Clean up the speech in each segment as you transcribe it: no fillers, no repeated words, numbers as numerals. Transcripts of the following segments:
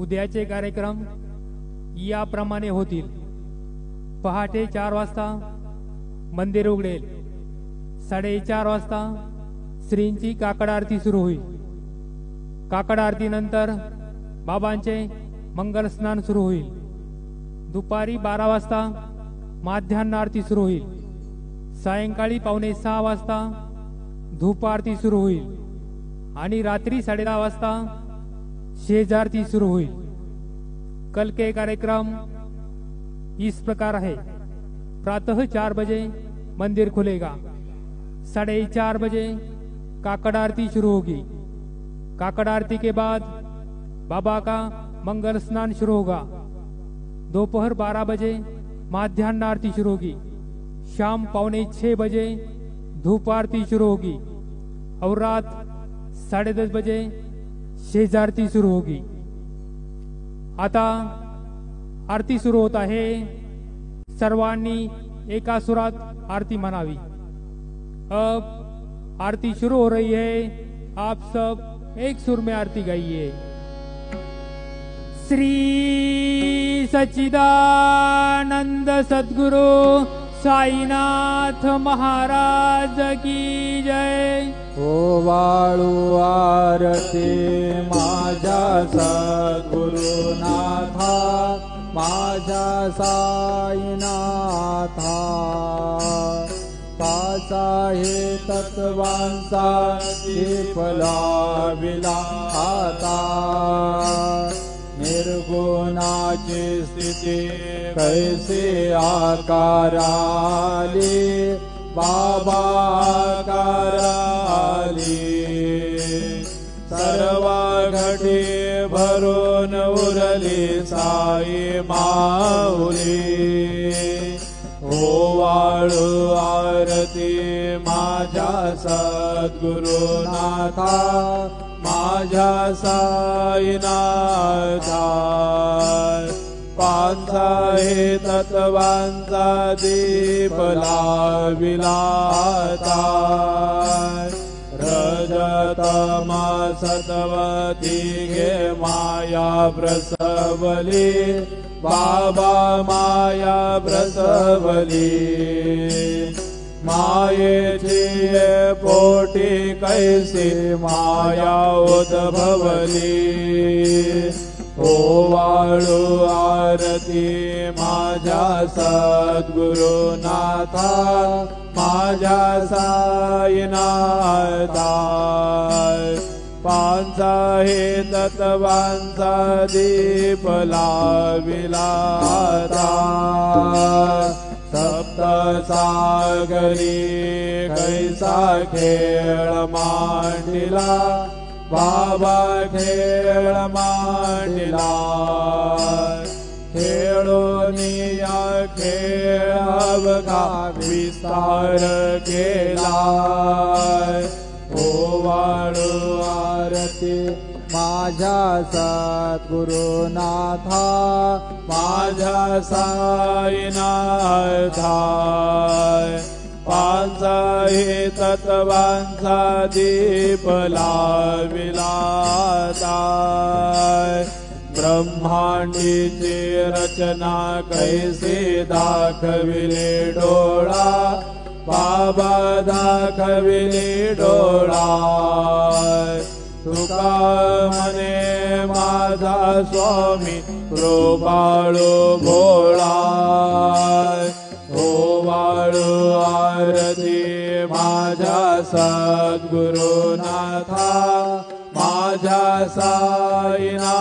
उद्याचे कार्यक्रम याप्रमाणे होतील. पहाटे 4 वाजता मंदिर उघडेल. 4:30 वाजता श्रींची काकड आरती सुरू होईल. काकड आरतीनंतर बाबांचे मंगल स्नान सुरू होईल. दुपारी 12 वाजता माध्यान्ह आरती सुरू होईल. सायंकाळी 5:45 वाजता धूप आरती सुरू होईल आणि रात्री 10:30 वाजता शेजारती सुरू होईल. कल के कार्यक्रम इस प्रकार है. प्रातः 4 बजे मंदिर खुलेगा. 4:30 बजे काकड़ आरती शुरू होगी. काकड़ आरती के बाद बाबा का मंगल स्नान शुरू होगा. दोपहर 12 बजे माध्यान्ह आरती शुरू होगी. शाम 5:45 बजे धूप आरती शुरू होगी और रात 10:30 बजे शेजारती सुरू होगी. आता आरती सुरू होत आहे. सर्वांनी एका सुरात आरती म्हणावी. अब आरती शुरू हो रही है. आप सब एक सुर में आरती गाइए. श्री सच्चिदानंद सद्गुरु साईनाथ महाराज की जय. ओवाळू आरती माझ्या सद्गुरुनाथा, माझ्या साईनाथा. पाच आहे तत्वांचा दीपला विलाता, निर्गुणाची स्थिती कैसे आकाराली, बाबा आकाराली. सर्व घटी भरून उरली साई माऊली. ओवाळू आरती माझ्या सद्गुरुनाथा, माझ्या साईनाथा. पाच आहे तत्वांचा दीप लाविलाता, रजतमा सत्वती गे माया प्रसवली, बाबा माया प्रसवली. मायेची पोटी कैसी माया उद्भवली. ओवाळू आरती माझ्या सद्गुरुनाथा, माझ्या साईनाथा. पाच आहे तत्वांचा दीप लाविलाता, सप्त सागरी कैसा खेळ मांडिला, बाबा खेळ मांडिला. खेळोनिया खेळ अवघा विस्तार केला. ओवाळू आरती माझ्या सद्गुरुनाथा, माझ्या साईनाथा. पाच आहे तत्वांचा दीप लाविलाता, ब्रह्मांडीची रचना कैसे दाखविले डोळा, बाबा दाखविले डोळा. तुका म्हणे माझा स्वामी कृपाळू भोळा. ओवाळू आरती माझ्या सद्गुरुनाथा, माझ्या साईनाथा.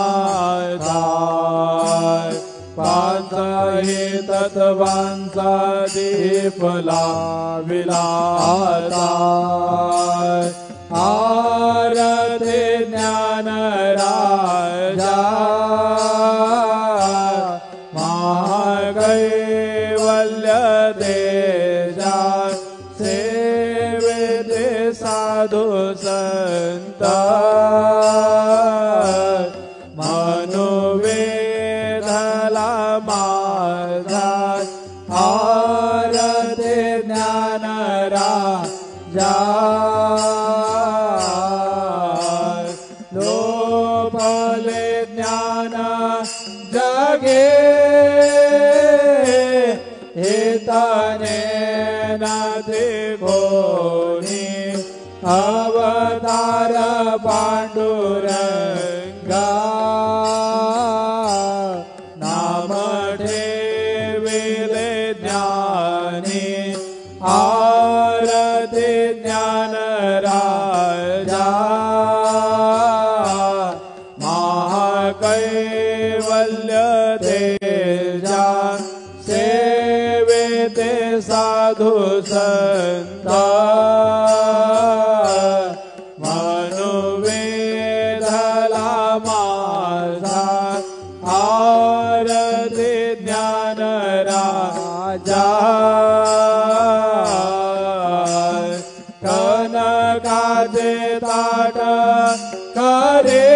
पाच आहे तत्वांचा दीप लाविलाता, आरती ज्ञान राजा, महाकैवल्य तेजा. सेवेते साधू संत, मनोवेधला माझा. आरती ज्ञान राजा, लोभले ज्ञान अवतार पांडुरंगा नाम ठेविले ज्ञानी आरती ज्ञान राजा महाकैवल्य तेजा सेवेते साधु संत मनुवेदला माझा आरती ज्ञान राजा कनकाचे ताट करे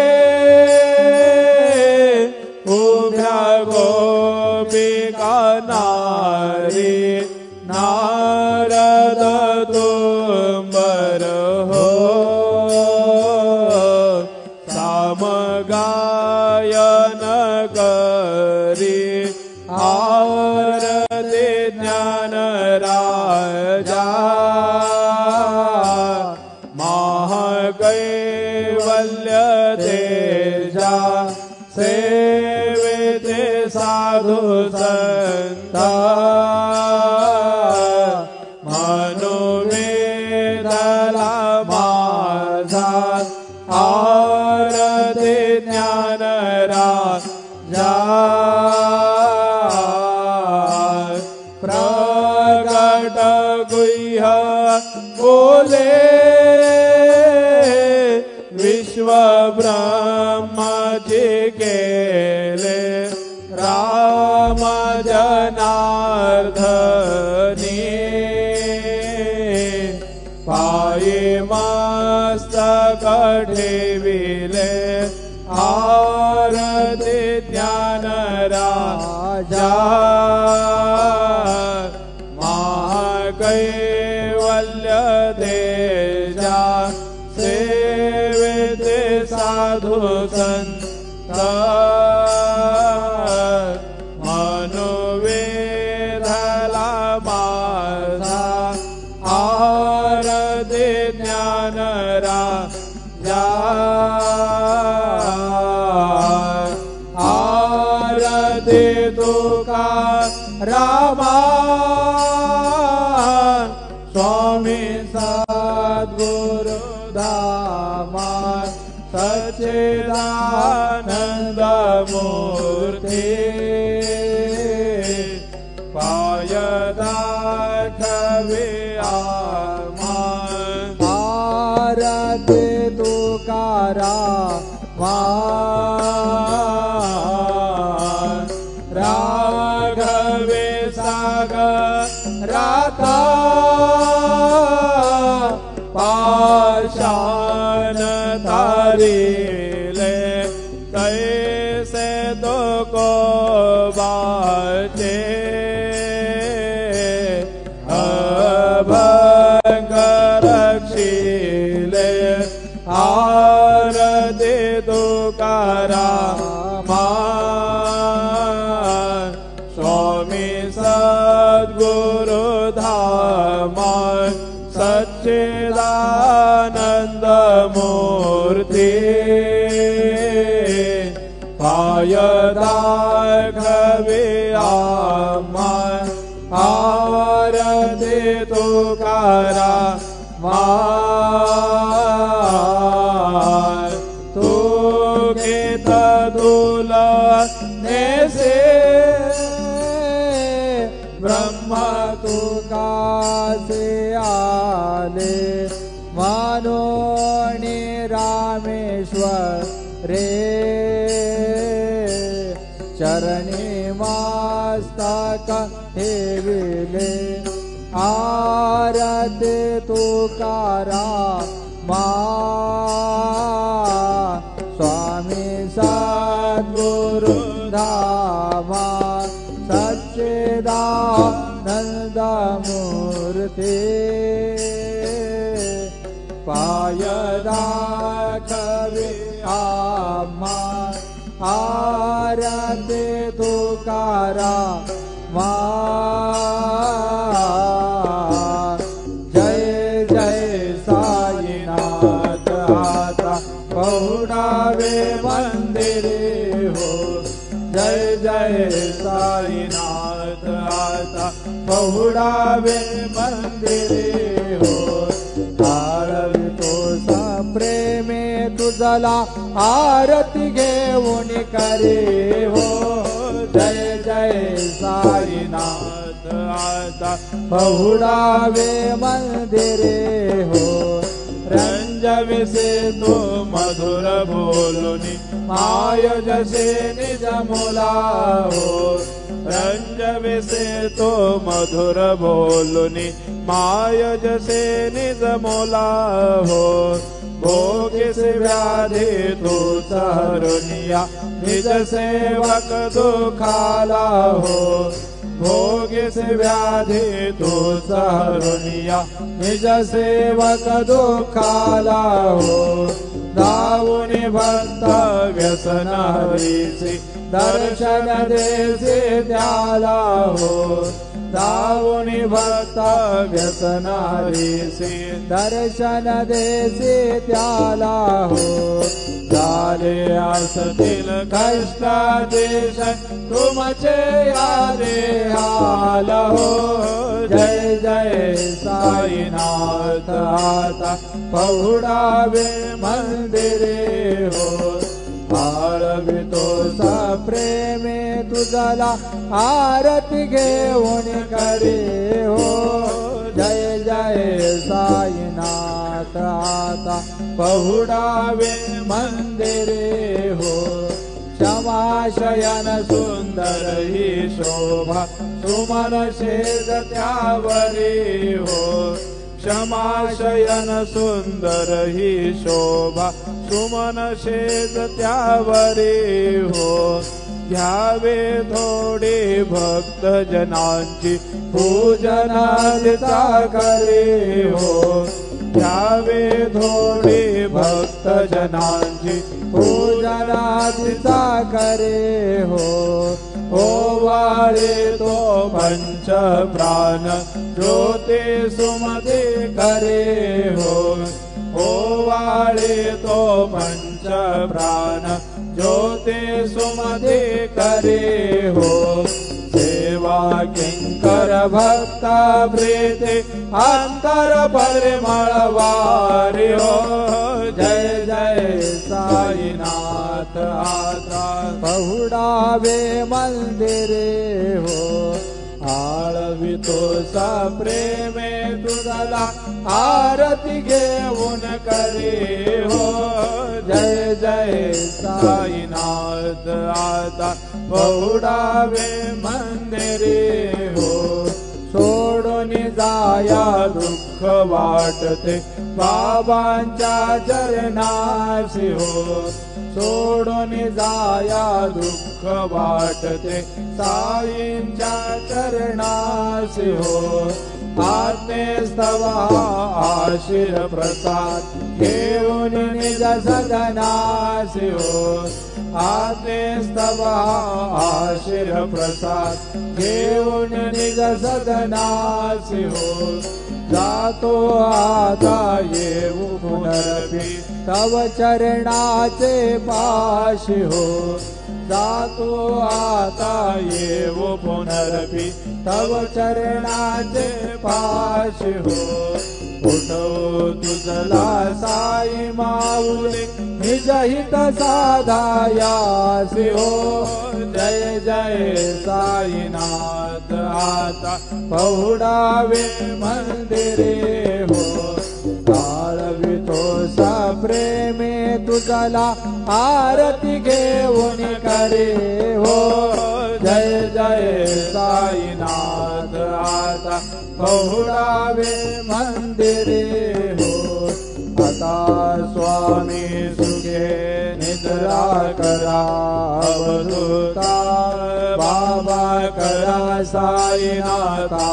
उभ्या गोपिका नारी नारद तुंबर हो सामगायन करी आरती ज्ञान राजा महाकैवल्य तेजा सेवेते साधु संत मनुवेदला माझा आरती ज्ञान राजा प्रगट गुह्य बोले विश्व ब्रह्माची केले राम जनार्दनी पायी मस्तक ठेविले आरती ज्ञान राजा महाकैवल्य तेजा सेवेते साधु संत मनुवेदला माझा आरती ज्ञान राजा आरती तुकारामा स्वामी सद्गुरु धामा सच्चिदानंद मूर्ति पाय दाखवे आरती तुकारामा राघवे सागराता पाषाण तारिले कैसे तो को बाचे अभंग रक्षिले आरती तुकारामा स्वामी सद्गुरु धामा सच्चिदानंद मूर्ति पाय दाखवे आरती तुकारामा तू घेत तुलनेसे ब्रह्म तुकासे आले मनोनी रामेश्वर रे चरणी मस्तक ठेविले आरती तुकारामा स्वामी सद्गुरु धामा सच्चिदानंद मूर्ति पाय दाखवे आरती तुकारामा जय जय साईनाथ आता पहुडावे मंदिरे हो जय जय साईनाथ आता पहुडावे मंदिरे हो आळवितो सा प्रेमे तुझला आरती घेऊन करे हो जय जय साईनाथ आता पहुडावे मंदिरे हो रंजविसे तो मधुर बोलुनी माय जसे निज मुला हो रंजविसे तो मधुर बोलुनी माय जसे निज मुला हो भोगिस व्याधी तू हरुनिया निज सेवक दुखाला हो भोगिस व्याधी तू हरुनिया निज सेवक दुखाला हो दाऊनी भक्त व्यसन हरीसी दर्शन देसी त्याला हो दाऊनी भक्त व्यसन हरीसी दर्शन देसी त्याला हो झाले असतील कष्ट देश तुमचे यादे हाल हो जय जय साईनाथ आता पहुडावे मंदिरे हो आळवितो सा प्रेमे तुझला आरती घेऊन करे हो जय जय साईनाथ आता पहुडावे मंदिरे हो क्षमाशयन सुंदर ही शोभा सुमन शेज त्यावरी हो क्षमाशयन सुंदर ही शोभा सुमन शेज त्यावरी हो घ्यावे थोडी भक्त जनांची पूजनाचा करे हो घ्यावे थोडी भक्त जनांची पूजनाचा करे हो ओवाळे तो पंच प्राण ज्योती सुमती करे हो ओवाळे तो पंच प्राण ज्योती सुमती करे हो सेवा किंकर भक्ता प्रीति अंतर परिमळ वारी हो जय जय साईनाथ आता पहुडावे मंदिरे हो आळवितो सा प्रेमे तुझला आरती घेऊन करे हो जय जय साईनाथ आता पहुडावे मंदिरे हो सोडून जाया दुःख वाटते बाबांच्या चरणाशी हो सोडून जाया दुःख वाटते साईंच्या चरणाशी हो आत्मेस्तवा आशीर प्रसाद घेऊन निज सदनाशी हो आत्मेस्तवा आशीर प्रसाद घेऊन निज सदनाशी हो जातो आता येऊ पुनरपी तव चरणाचे पाशी हो जातो आता येऊ पुनरपी तव चरणाचे पाशी हो उठो तुझला साई माऊली निज हित साधायासी हो जय जय साईनाथ आता पहुडावे मंदिरे हो आळवितो सा प्रेमे तुझला आरती घेऊन करे हो जय जय साईनाथ आता पहुडावे मंदिरे हो आता स्वामी सुखे निद्रा करा अवधूता बाबा करा साईनाथा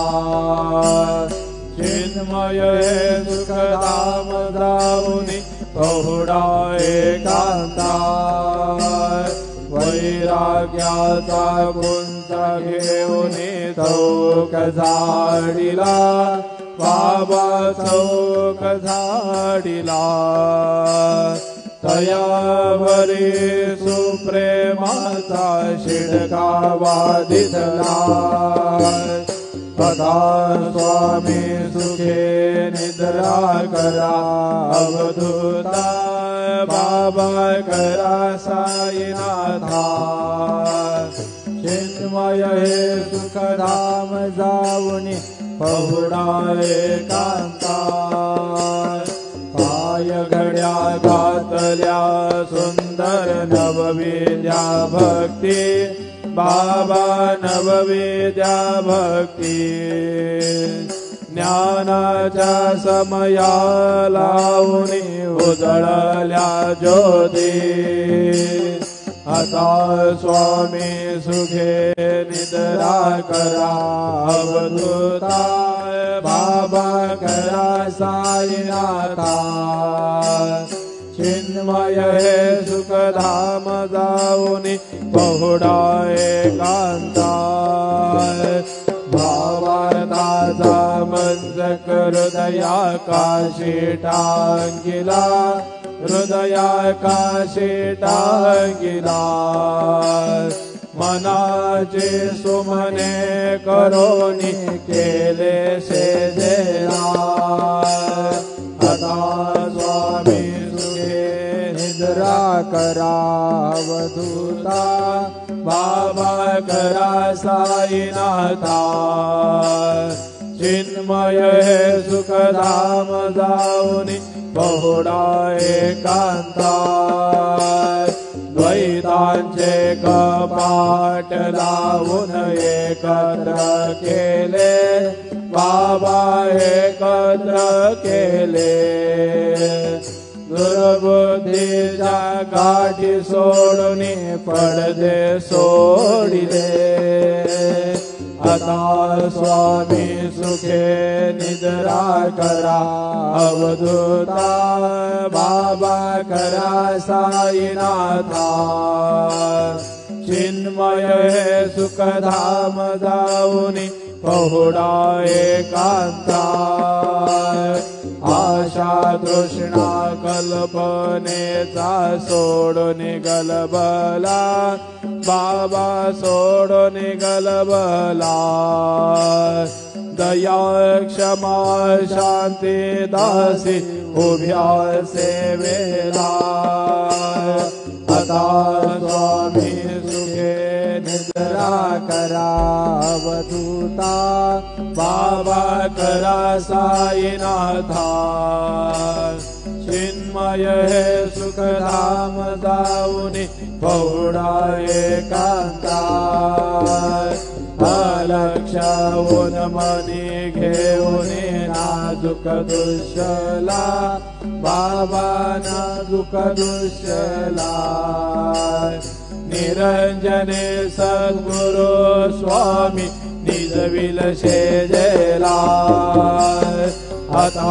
चिन्मय सुखधाम धामुनी पहुडा एकांता वैराग्याचा गुंता घेऊन चौक झाडीला बाबा चौक झाडिला तयावरी सुप्रेमाचा शिडका वादितला कथा स्वामी सुखे निद्रा करा अवधूता बाबा करा साईनाथा चिन्मय हे सुखधाम जाऊनी पहुडा एकांता पाय घड्या घातल्या सुंदर नवविद्या भक्ती बाबा नवविद्या भक्ती ज्ञानाच्या समया लावून उजळल्या ज्योती आता स्वामी सुखे निद्रा करा अवधूता बाबा करा साईनाथा चिन्मय हे सुखधाम जाऊनी पहुडा एकांता भावार्थाचा मंजक हृदयाकाशी टांगिला हृदयाकाशी टांगिला मनाचे सुमने करोनी केले शेजेला आता स्वामी सुखे निद्रा करा अवधूता बाबा करा साईनाथा चिन्मय हे सुखधाम जाऊनी पहुडा एकांता द्वैतांचे कपाट लावून एकत्र केले बाबा एकत्र केले दुर्बुद्धीच्या गाठी सोडून पडदे सोडिले आता स्वामी सुखे निद्रा करा अवधूता बाबा करा साईनाथा चिन्मय हे सुखधाम जाऊनी पहुडा एकांता आशा तृष्णा कल्पनेचा सोडून गलबला बाबा सोडून गलबला दया क्षमा शांती दासी उभ्या सेवेला आता स्वामी सुखे निद्रा करा अवधूता बाबा करा साईनाथा चिन्मय हे सुखधाम जाऊनी पहुडा एकांता अलक्षवून मनी घेऊन नाजूक दुष्यला बाबा नाजूक दुष्यला निरंजने सद्गुरु स्वामी निजविल शेजेला आता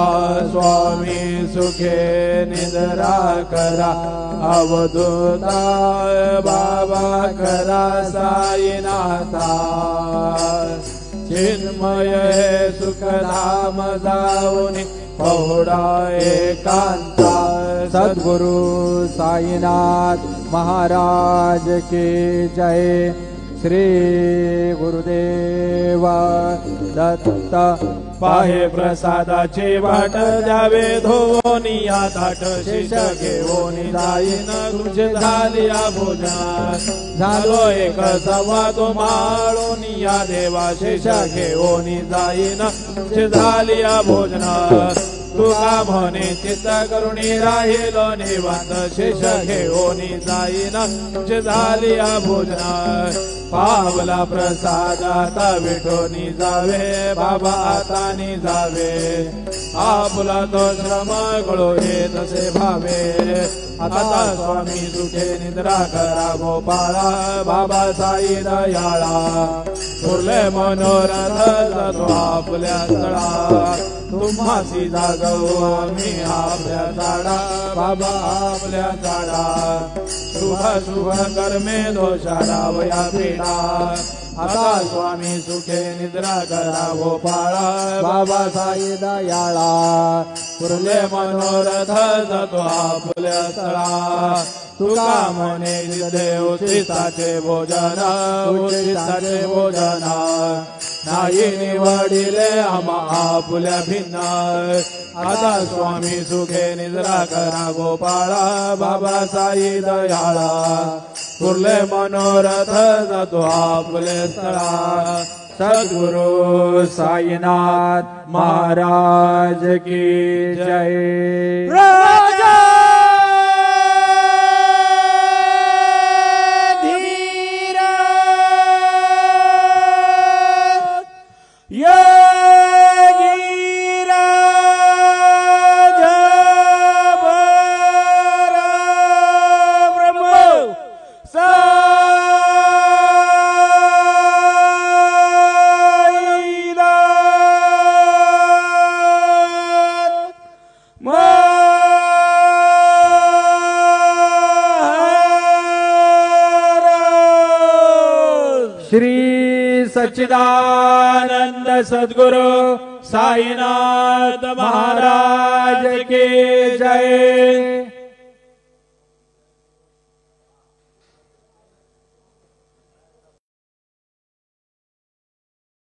स्वामी सुखे निद्रा करा अवधूता बाबा करा साईनाथा चिन्मय हे सुखधाम जाऊनी पहुडा एकांता सद्गुरु साईनाथ महाराज की जय श्री गुरुदेव दत्त पाहे प्रसादाचे वाट द्यावे धोनिया ताट शिष्य घेऊन जाईन तुझे झालिया भोजन झालो एक संवाद माळून या देवा शिष्य घेऊन जाईन तुझे झालिया भोजन तुका म्हणे चित्त करुणी राहिलो निवांत शिष्य घेऊन जाईन तुझे झालिया भोजन पावला प्रसादात विठोनी जावे बाबा आतानी जावे आपला तो श्रम कळो तसे भावे आता स्वामी सुखे निद्रा करा गोपाळा बाबा साई दयाळा उरले मनोरथ जातो आपल्या तळा तुम्हासी जागवू आम्ही आपल्या झाडा बाबा आपल्या झाडा शुभ शुभ कर्मे दोषाला वया पीडा आता स्वामी सुखे निद्रा करा गोपाळा बाबा साई दयाळा पुरले मनोरथ जातो आपुल्या स्थळा तुका म्हणे देव उचिताचे भोजन उचिताचे भोजन नाही निवडिले आम्हा आपुल्या भिन्न आता स्वामी सुखे निद्रा करा गोपाळा बाबा साई दयाळा पुरले मनोरथ जातो आपले स्थळा सद्गुरु साईनाथ महाराज की जय। राजा श्री सच्चिदानंद सद्गुरु साईनाथ महाराज की जय।